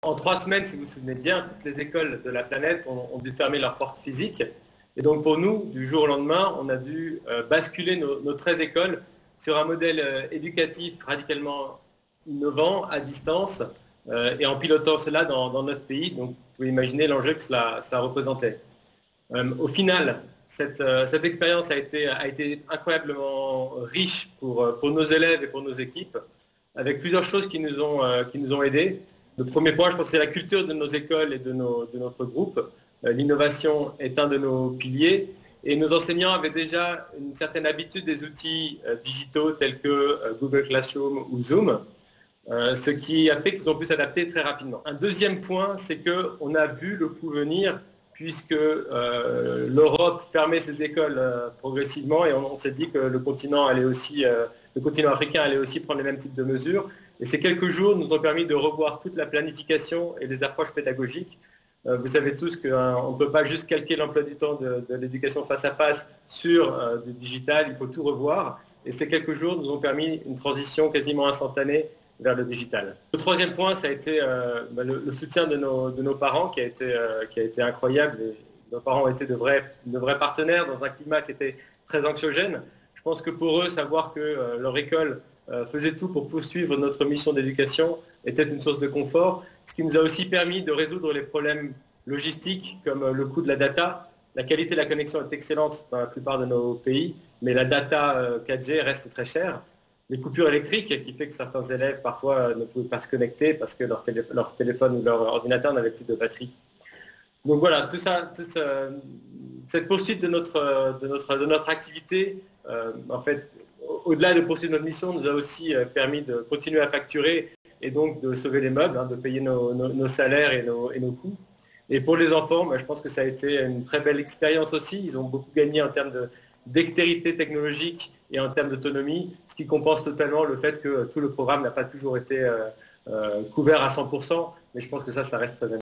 En 3 semaines, si vous vous souvenez bien, toutes les écoles de la planète ont dû fermer leurs portes physiques. Et donc pour nous, du jour au lendemain, on a dû basculer nos 13 écoles sur un modèle éducatif radicalement innovant, à distance, et en pilotant cela dans 9 pays. Donc vous pouvez imaginer l'enjeu que cela représentait. Au final, cette expérience a été incroyablement riche pour nos élèves et pour nos équipes, avec plusieurs choses qui nous ont aidés. Le premier point, je pense, c'est la culture de nos écoles et de notre groupe. L'innovation est un de nos piliers et nos enseignants avaient déjà une certaine habitude des outils digitaux tels que Google Classroom ou Zoom, ce qui a fait qu'ils ont pu s'adapter très rapidement. Un deuxième point, c'est qu'on a vu le coup venir puisque l'Europe fermait ses écoles progressivement et on s'est dit que le continent africain allait aussi prendre les mêmes types de mesures. Et ces quelques jours nous ont permis de revoir toute la planification et les approches pédagogiques. Vous savez tous qu'on ne peut pas juste calquer l'emploi du temps de l'éducation face à face sur du digital, il faut tout revoir. Et ces quelques jours nous ont permis une transition quasiment instantanée vers le digital. Le troisième point, ça a été le soutien de nos parents qui a été incroyable. Nos parents ont été de vrais partenaires dans un climat qui était très anxiogène. Je pense que pour eux, savoir que leur école faisait tout pour poursuivre notre mission d'éducation était une source de confort, ce qui nous a aussi permis de résoudre les problèmes logistiques comme le coût de la data. La qualité de la connexion est excellente dans la plupart de nos pays, mais la data 4G reste très chère. Les coupures électriques qui fait que certains élèves parfois ne pouvaient pas se connecter parce que leur téléphone ou leur ordinateur n'avait plus de batterie. Donc voilà, cette poursuite de notre activité, en fait, au-delà de poursuivre notre mission, nous a aussi permis de continuer à facturer et donc de sauver les meubles, de payer nos salaires et nos coûts. Et pour les enfants, je pense que ça a été une très belle expérience aussi. Ils ont beaucoup gagné en termes de dextérité technologique et en termes d'autonomie, ce qui compense totalement le fait que tout le programme n'a pas toujours été couvert à 100%, mais je pense que ça reste très important.